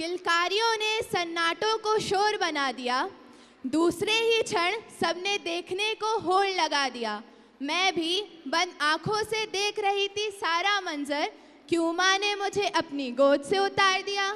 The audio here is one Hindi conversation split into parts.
किलकारियों ने सन्नाटों को शोर बना दिया। दूसरे ही क्षण सबने देखने को होड़ लगा दिया। मैं भी बंद आंखों से देख रही थी सारा मंजर, क्यों माँ ने मुझे अपनी गोद से उतार दिया।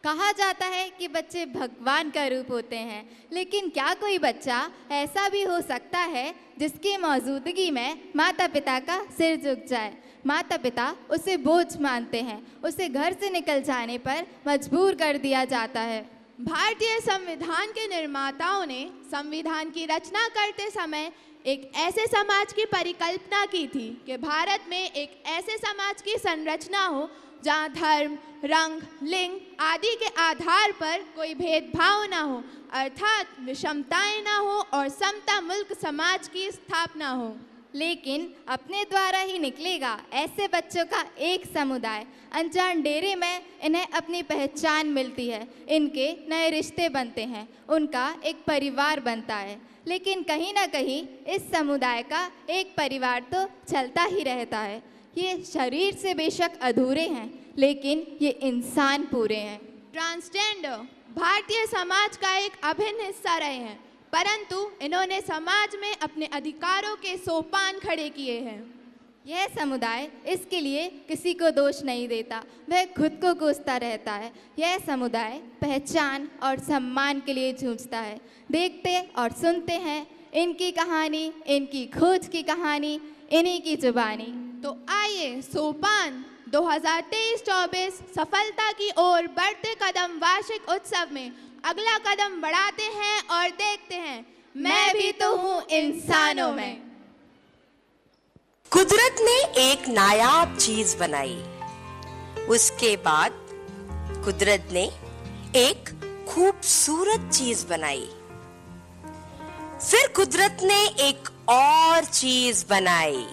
कहा जाता है कि बच्चे भगवान का रूप होते हैं, लेकिन क्या कोई बच्चा ऐसा भी हो सकता है जिसकी मौजूदगी में माता पिता का सिर झुक जाए? माता पिता उसे बोझ मानते हैं, उसे घर से निकल जाने पर मजबूर कर दिया जाता है। भारतीय संविधान के निर्माताओं ने संविधान की रचना करते समय एक ऐसे समाज की परिकल्पना की थी कि भारत में एक ऐसे समाज की संरचना हो जहाँ धर्म, रंग, लिंग आदि के आधार पर कोई भेदभाव ना हो, अर्थात विषमताएं ना हो और समता मुल्क समाज की स्थापना हो। लेकिन अपने द्वारा ही निकलेगा ऐसे बच्चों का एक समुदाय। अनजान डेरे में इन्हें अपनी पहचान मिलती है, इनके नए रिश्ते बनते हैं, उनका एक परिवार बनता है। लेकिन कहीं ना कहीं इस समुदाय का एक परिवार तो चलता ही रहता है। ये शरीर से बेशक अधूरे हैं, लेकिन ये इंसान पूरे हैं। ट्रांसजेंडर भारतीय समाज का एक अभिन्न हिस्सा रहे हैं, परंतु इन्होंने समाज में अपने अधिकारों के सोपान खड़े किए हैं। यह समुदाय इसके लिए किसी को दोष नहीं देता, वह खुद को कोसता रहता है। यह समुदाय पहचान और सम्मान के लिए जूझता है। देखते और सुनते हैं इनकी कहानी, इनकी खोज की कहानी, इन्हीं की जुबानी। तो आइए सोपान 2023-24 सफलता की ओर बढ़ते कदम वार्षिक उत्सव में अगला कदम बढ़ाते हैं और देखते हैं मैं भी तो हूँ इंसानों में। कुदरत ने एक नायाब चीज बनाई, उसके बाद कुदरत ने एक खूबसूरत चीज बनाई, फिर कुदरत ने एक और चीज बनाई।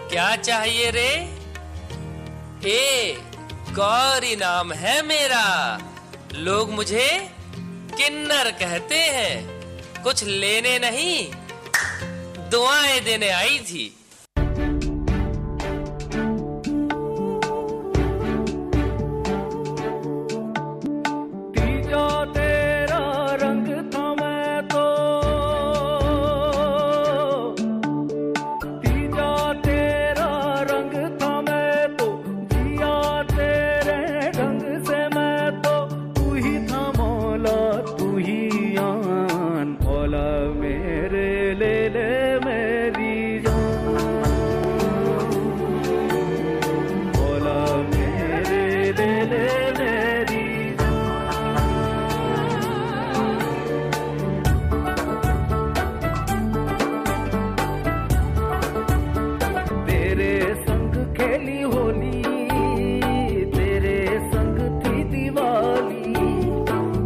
क्या चाहिए रे? गौरी नाम है मेरा, लोग मुझे किन्नर कहते हैं। कुछ लेने नहीं, दुआएं देने आई थी। तीजा तेरा रंग था मैं तो, तीजा तेरा रंग था मैं तो, जिया तेरे ढंग से मैं तो। तू ही था मौला, तू ही आन मौला मेरे, ले ले मेरी जान, मौला मेरे, ले ले मेरी जान। तेरे संग खेली होली, तेरे संग थी दिवाली,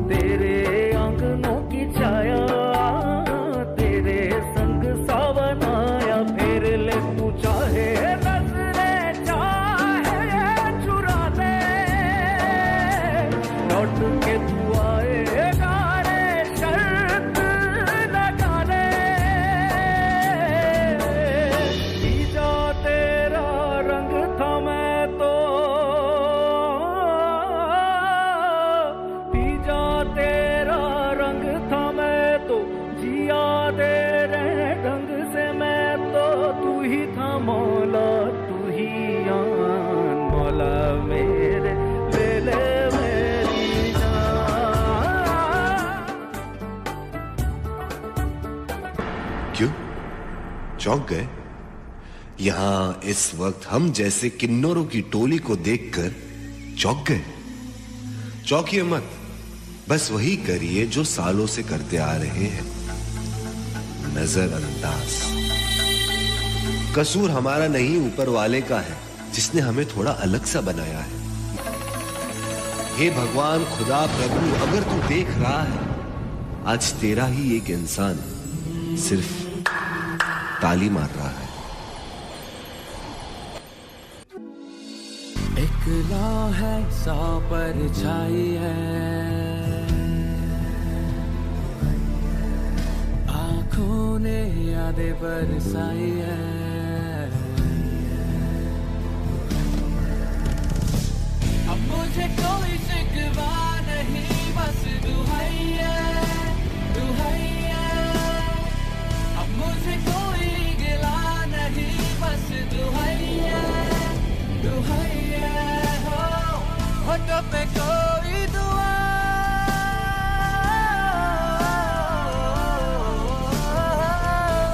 तेरे आंगनों की छाया, तेरे संग सावन आया। फिर ले तू चाहे नजरें चाहे चुरा ले, लौट के तू आएगा रे शर्त लगा ले। तीजा तेरा रंग था मैं तो, तीजा तेरा रंग था मैं तो, जिया तेरे ढंग से मैं तो। तू ही था मौला, तू ही आन मौला मेरे, ले ले मेरी जान। क्यों चौंक गए? यहाँ इस वक्त हम जैसे किन्नरों की टोली को देखकर चौंक गए? चौंकिए मत, बस वही करिए जो सालों से करते आ रहे हैं, नजरअंदाज। कसूर हमारा नहीं, ऊपर वाले का है, जिसने हमें थोड़ा अलग सा बनाया है। हे भगवान, खुदा, प्रभु, अगर तू देख रहा है, आज तेरा ही एक इंसान सिर्फ ताली मार रहा है। एकला है सा परछाई है, आँखों ने यादें बरसाई है। अब मुझसे कोई शिकवा नहीं, बस दुहाइया दुहाइया। अब मुझे कोई गिला नहीं, बस दुहाइया दुहाइया। होठों पे कोई दुआ,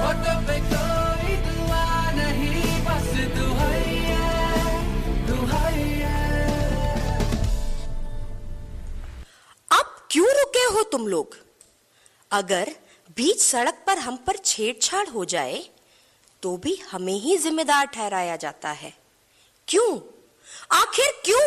होठों पे कोई दुआ नहीं, बस दुहाइया दुहाइया। अब क्यों रुके हो तुम लोग? अगर बीच सड़क पर हम पर छेड़छाड़ हो जाए तो भी हमें ही जिम्मेदार ठहराया जाता है। क्यों? आखिर क्यों?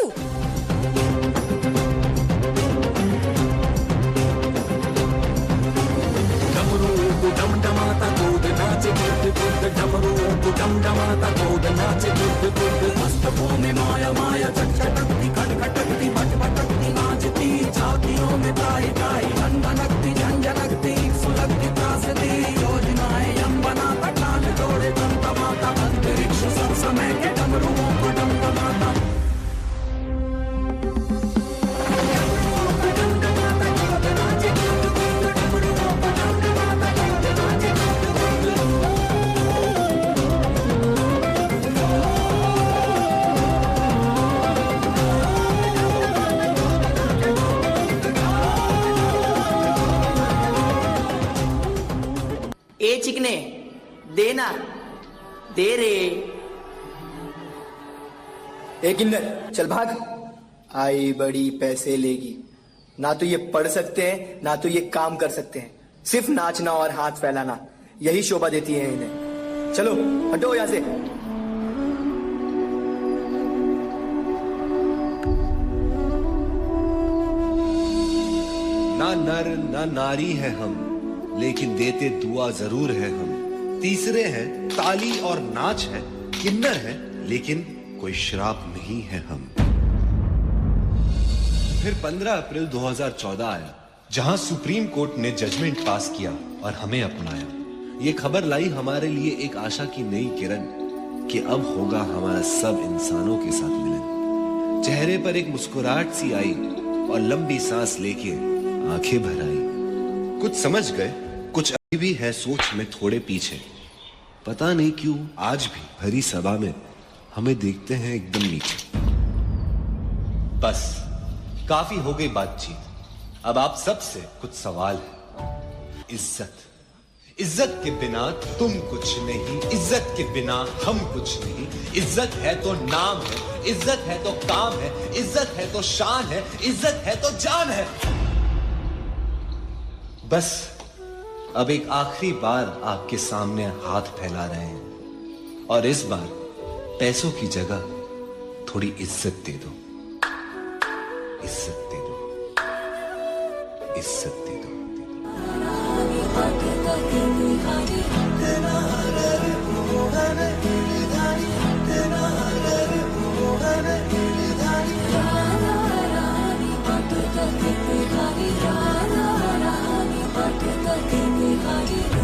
डमडमाता कूद नाचे कूद कूद, डमरू को डमडमाता कूद नाचे कूद कूद। मस्तकों में माया माया चटचटकती खटखटकती भटभटकती नाचती, छातियों में ताई ताई झनझनकती झंझनकती, सुलगती त्रासदी योजनाएं यम बनाता, टांग जोड़े टमटमाता अंतरिक्ष सब समय के डमरुओं को डमडमाता। ए चिकने देना दे रे। ए किन्नर चल भाग। आई बड़ी पैसे लेगी। ना तो ये पढ़ सकते हैं ना तो ये काम कर सकते हैं, सिर्फ नाचना और हाथ फैलाना यही शोभा देती है इन्हें। चलो हटो यहां से। ना नर ना नारी है हम, लेकिन देते दुआ जरूर है हम। तीसरे हैं ताली और नाच है, किन्नर है लेकिन कोई श्राप नहीं है हम। फिर 15 अप्रैल 2014 आया, जहां सुप्रीम कोर्ट ने जजमेंट पास किया और हमें अपनाया। ये खबर लाई हमारे लिए एक आशा की नई किरण कि अब होगा हमारा सब इंसानों के साथ मिलन। चेहरे पर एक मुस्कुराहट सी आई और लंबी सांस लेके आंखें भर आई। कुछ समझ गए, कुछ अभी भी है सोच में थोड़े पीछे। पता नहीं क्यों आज भी भरी सभा में हमें देखते हैं एकदम नीचे। बस काफी हो गई बातचीत, अब आप सबसे कुछ सवाल है। इज्जत, इज्जत के बिना तुम कुछ नहीं, इज्जत के बिना हम कुछ नहीं। इज्जत है तो नाम है, इज्जत है तो काम है, इज्जत है तो शान है, इज्जत है तो जान है। बस अब एक आखिरी बार आपके सामने हाथ फैला रहे हैं और इस बार पैसों की जगह थोड़ी इज्जत दे दो, इज्जत दे दो, इज्जत दे दो। Hari